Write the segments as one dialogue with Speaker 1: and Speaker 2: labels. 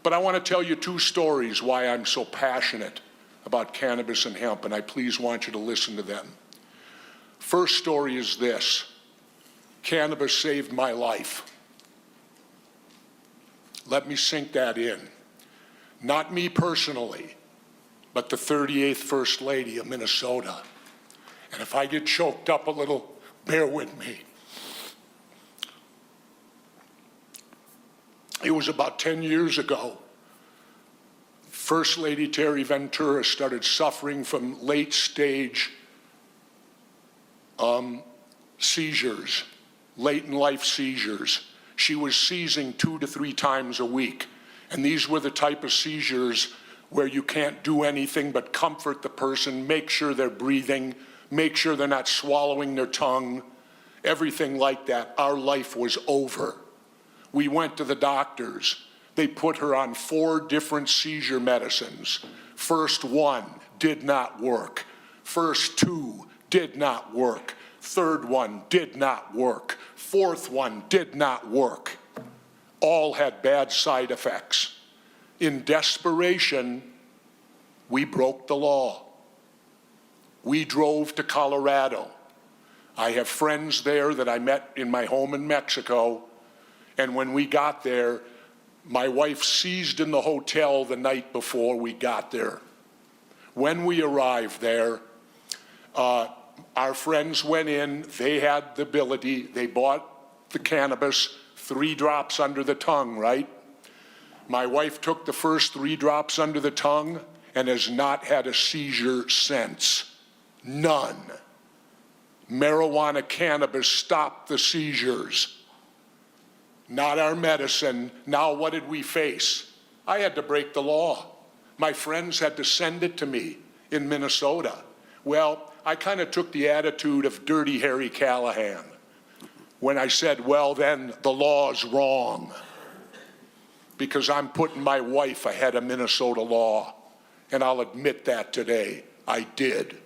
Speaker 1: But I want to tell you two stories why I'm so passionate about cannabis and hemp, and I please want you to listen to them. First story is this: cannabis saved my life. Let me sink that in. Not me personally, but the 38th First Lady of Minnesota. And if I get choked up a little, bear with me. It was about 10 years ago. First Lady Terry Ventura started suffering from late-stage seizures, late-in-life seizures. She was seizing 2 to 3 times a week. And these were the type of seizures where you can't do anything but comfort the person, make sure they're breathing, make sure they're not swallowing their tongue, everything like that. Our life was over. We went to the doctors. They put her on 4 different seizure medicines. First 1 did not work. First 2 did not work. Third one did not work. Fourth one did not work. All had bad side effects. In desperation, we broke the law. We drove to Colorado. I have friends there that I met in my home in Mexico, and when we got there, my wife seized in the hotel the night before we got there. When we arrived there, our friends went in, they had the ability, they bought the cannabis, 3 drops under the tongue, right? My wife took the first 3 drops under the tongue and has not had a seizure since. None. Marijuana cannabis stopped the seizures. Not our medicine. Now what did we face? I had to break the law. My friends had to send it to me in Minnesota. Well, I kind of took the attitude of Dirty Harry Callahan when I said, well, then the law's wrong, because I'm putting my wife ahead of Minnesota law, and I'll admit that today. I did.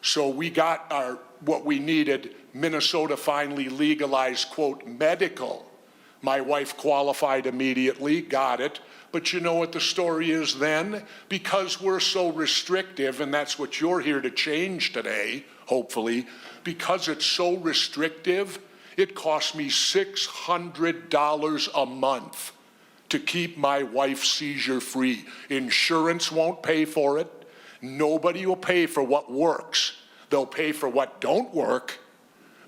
Speaker 1: So we got what we needed. Minnesota finally legalized, quote, medical. My wife qualified immediately, got it. But you know what the story is then? Because we're so restrictive, and that's what you're here to change today, hopefully, because it's so restrictive, it costs me $600 a month to keep my wife seizure-free. Insurance won't pay for it. Nobody will pay for what works. They'll pay for what don't work,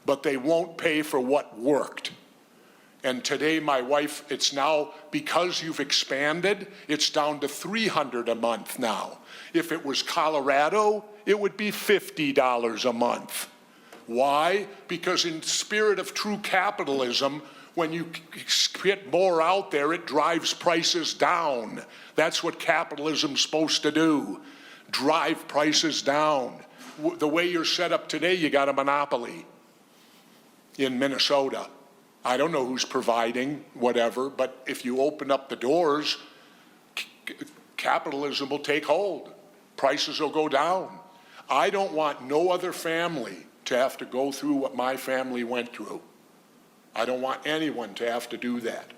Speaker 1: but they won't pay for what worked. And today, my wife, it's now, because you've expanded, it's down to $300 a month now. If it was Colorado, it would be $50 a month. Why? Because in spirit of true capitalism, when you get more out there, it drives prices down. That's what capitalism's supposed to do, drive prices down. The way you're set up today, you got a monopoly in Minnesota. I don't know who's providing whatever, but if you open up the doors, capitalism will take hold. Prices will go down. I don't want no other family to have to go through what my family went through. I don't want anyone to have to do that.